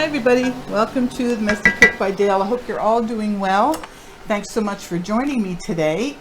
Hi everybody, welcome to the Messy Cook by Dale. I hope you're all doing well. Thanks so much for joining me today.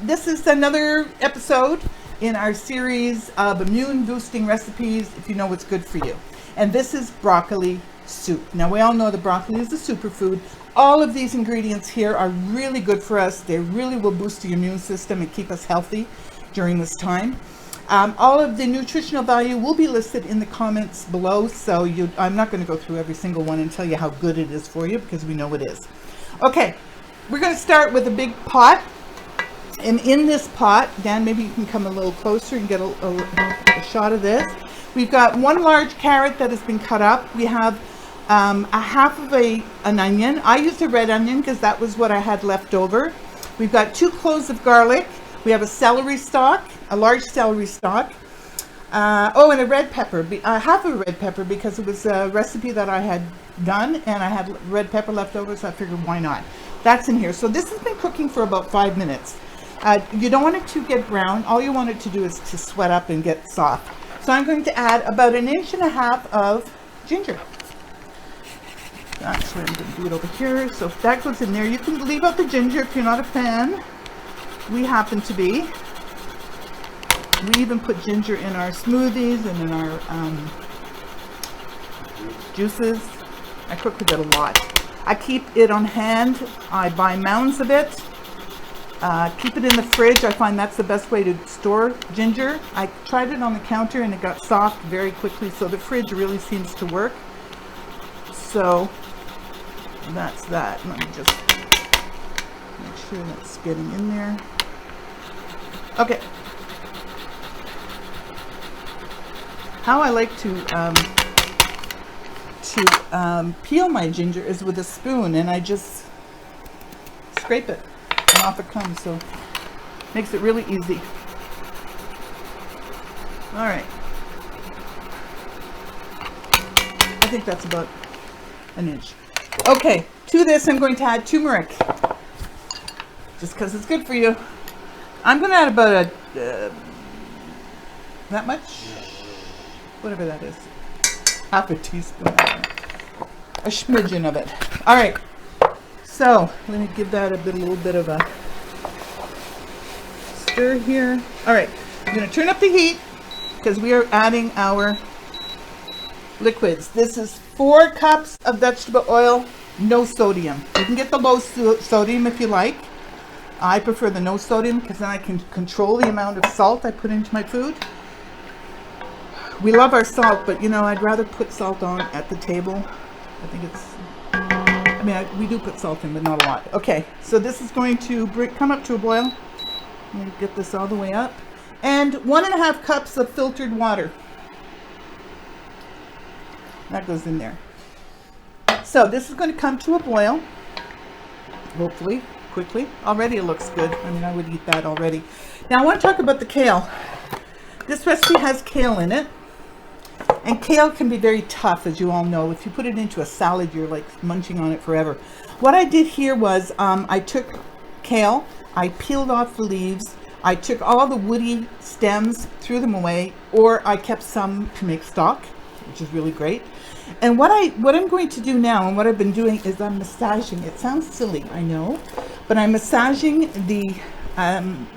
This is another episode in our series of immune boosting recipes if you know what's good for you. And this is broccoli soup. Now we all know that broccoli is a superfood. All of these ingredients here are really good for us. They really will boost the immune system and keep us healthy during this time. All of the nutritional value will be listed in the comments below, so I'm not going to go through every single one and tell you how good it is for you because we know it is. Okay, we're going to start with a big pot, and in this pot, Dan, maybe you can come a little closer and get a shot of this. We've got one large carrot that has been cut up. We have a half of an onion. I used a red onion because that was what I had left over. We've got 2 cloves of garlic. We have a celery stalk, a large celery stalk. And a red pepper, half of a red pepper because it was a recipe that I had done and I had red pepper left over, so I figured why not. That's in here. So this has been cooking for about 5 minutes. You don't want it to get brown. All you want it to do is to sweat up and get soft. So I'm going to add about 1.5 inches of ginger. Actually, I'm going to do it over here. So if that goes in there, you can leave out the ginger if you're not a fan. We happen to be. We even put ginger in our smoothies and in our juices. I cook with it a lot. I keep it on hand. I buy mounds of it. Keep it in the fridge. I find that's the best way to store ginger. I tried it on the counter and it got soft very quickly, so the fridge really seems to work. So that's that. Let me just make sure that's getting in there. Okay. How I like to peel my ginger is with a spoon, and I just scrape it and off it comes, so makes it really easy. All right. I think that's about 1 inch. Okay, to this I'm going to add turmeric, just because it's good for you. I'm going to add about that much, whatever that is, half a teaspoon, a smidgen of it. All right, so let me give that a little bit of a stir here. All right, I'm going to turn up the heat because we are adding our liquids. This is 4 cups of vegetable oil, no sodium. You can get the low sodium if you like. I prefer the no sodium because then I can control the amount of salt I put into my food. We love our salt, but you know, I'd rather put salt on at the table. I think it's, we do put salt in, but not a lot. Okay, so this is going to come up to a boil. I'm going to get this all the way up. And 1.5 cups of filtered water. That goes in there. So this is going to come to a boil, hopefully. Quickly. Already it looks good. I mean, I would eat that already. Now I want to talk about the kale. This recipe has kale in it, and kale can be very tough, as you all know. If you put it into a salad, you're like munching on it forever. What I did here was I took kale, I peeled off the leaves, I took all the woody stems, threw them away, or I kept some to make stock, which is really great. And what I'm going to do now, and what I've been doing, is I'm massaging. It sounds silly, I know, but I'm massaging the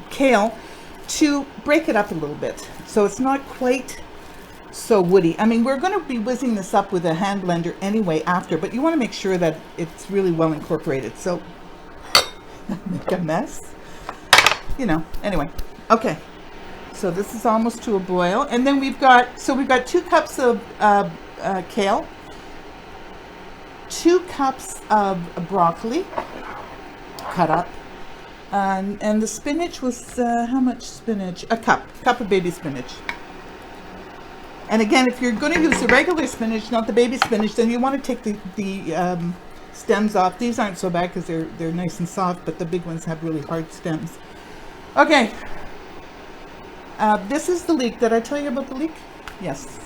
kale to break it up a little bit, so it's not quite so woody. I mean, we're going to be whizzing this up with a hand blender anyway after, but you want to make sure that it's really well incorporated. So make a mess, you know. Anyway, okay. So this is almost to a boil, and then we've got 2 cups of kale, 2 cups of broccoli cut up, and the spinach was how much spinach? A cup of baby spinach. And again, if you're going to use the regular spinach, not the baby spinach, then you want to take the stems off. These aren't so bad because they're nice and soft, but the big ones have really hard stems. Okay. This is the leek. Did I tell you about the leek? Yes.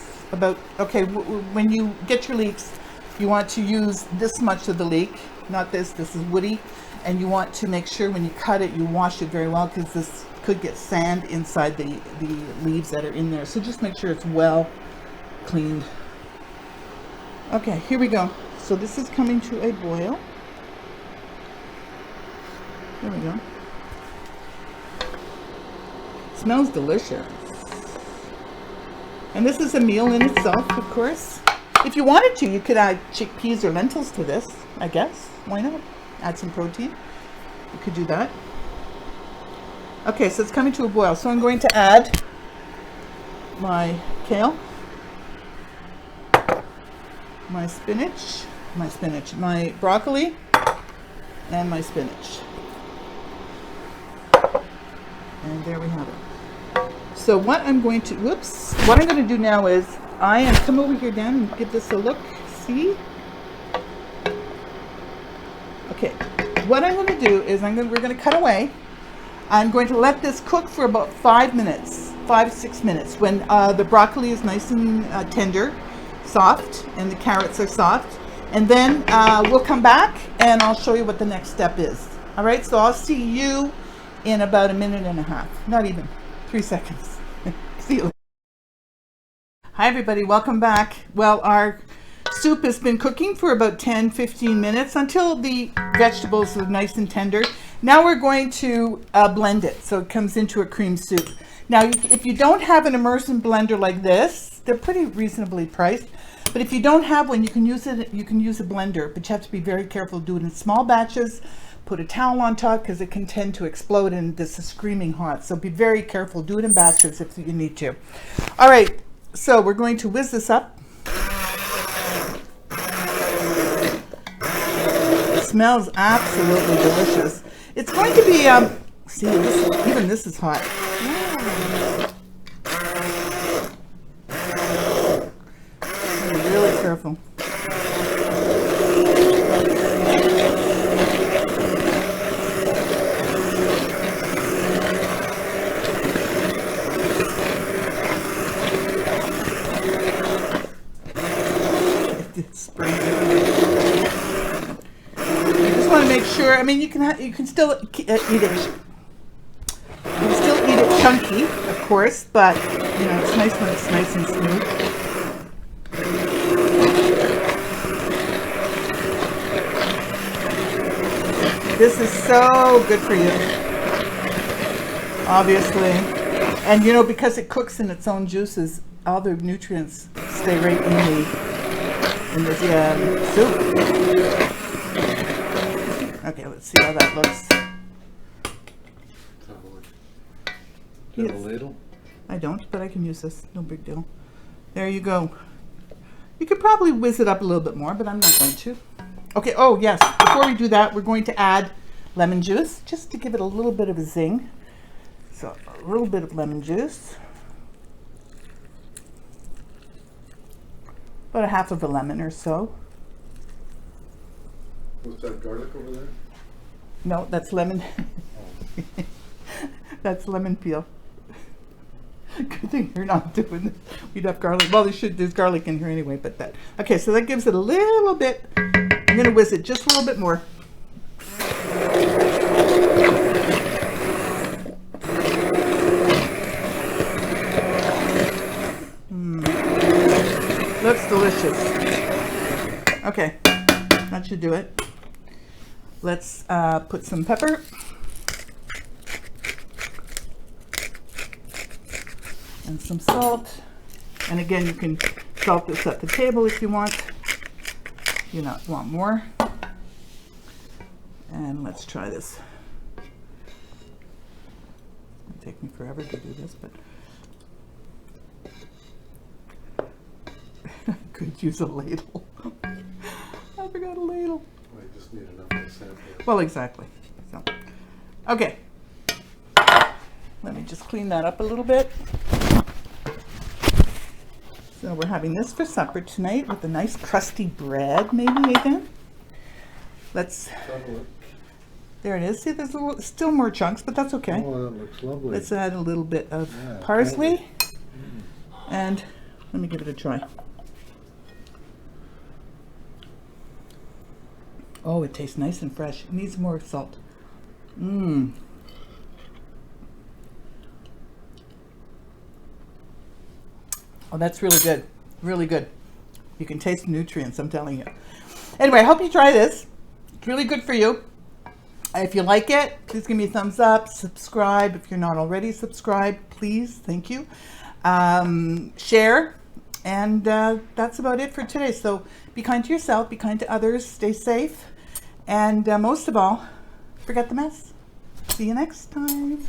Okay, when you get your leeks, you want to use this much of the leek, not this. This is woody, and you want to make sure when you cut it, you wash it very well because this could get sand inside the leaves that are in there. So just make sure it's well cleaned. Okay, here we go. So this is coming to a boil. There we go. Smells delicious. And this is a meal in itself, of course. If you wanted to, you could add chickpeas or lentils to this, I guess. Why not? Add some protein. You could do that. Okay, so it's coming to a boil. So I'm going to add my kale, my broccoli, and my spinach. And there we have it. So what I'm going to do now is come over here, Dan, and give this a look. See? Okay. What I'm going to do is we're going to cut away. I'm going to let this cook for about 5 to 6 minutes when the broccoli is nice and tender, soft, and the carrots are soft. And then we'll come back and I'll show you what the next step is. All right, so I'll see you in about a minute and a half. Not even 3 seconds. See you later. Hi everybody, welcome back. Well, our soup has been cooking for about 10-15 minutes until the vegetables are nice and tender. Now we're going to blend it so it comes into a cream soup. Now, if you don't have an immersion blender like this, they're pretty reasonably priced. But if you don't have one, you can use a blender, but you have to be very careful to do it in small batches. Put a towel on top because it can tend to explode and this is screaming hot. So be very careful. Do it in batches if you need to. All right, so we're going to whiz this up. It smells absolutely delicious. It's going to be, see, even this is hot. Be really careful. Make sure. I mean, you can still eat it. You can still eat it chunky, of course, but you know it's nice when it's nice and smooth. This is so good for you, obviously, and you know because it cooks in its own juices, all the nutrients stay right in the soup. Okay, let's see how that looks. Is that a ladle? I don't, but I can use this. No big deal. There you go. You could probably whiz it up a little bit more, but I'm not going to. Okay, oh yes, before we do that, we're going to add lemon juice, just to give it a little bit of a zing. So, a little bit of lemon juice. About a half of a lemon or so. What's that, garlic over there? No, that's lemon. That's lemon peel. Good thing you're not doing this. We'd have garlic. Well, there's garlic in here anyway, but that. Okay, so that gives it a little bit. I'm going to whiz it just a little bit more. Looks delicious. Okay, that should do it. Let's put some pepper. And some salt. And again, you can salt this at the table if you want. You not want more. And let's try this. It'll take me forever to do this, but I could use a ladle. I forgot a ladle. Well, you just need enough to sample. Well, exactly. So, okay. Let me just clean that up a little bit. So we're having this for supper tonight with a nice crusty bread, maybe, Nathan? Let's, there it is. See, there's still more chunks, but that's okay. Oh, that looks lovely. Let's add a little bit of parsley. And let me give it a try. Oh, it tastes nice and fresh. It needs more salt. Mmm. Oh, that's really good. Really good. You can taste the nutrients, I'm telling you. Anyway, I hope you try this. It's really good for you. If you like it, please give me a thumbs up, subscribe. If you're not already subscribed, please, thank you. Share, and that's about it for today. So be kind to yourself, be kind to others, stay safe, and most of all, forget the mess. See you next time.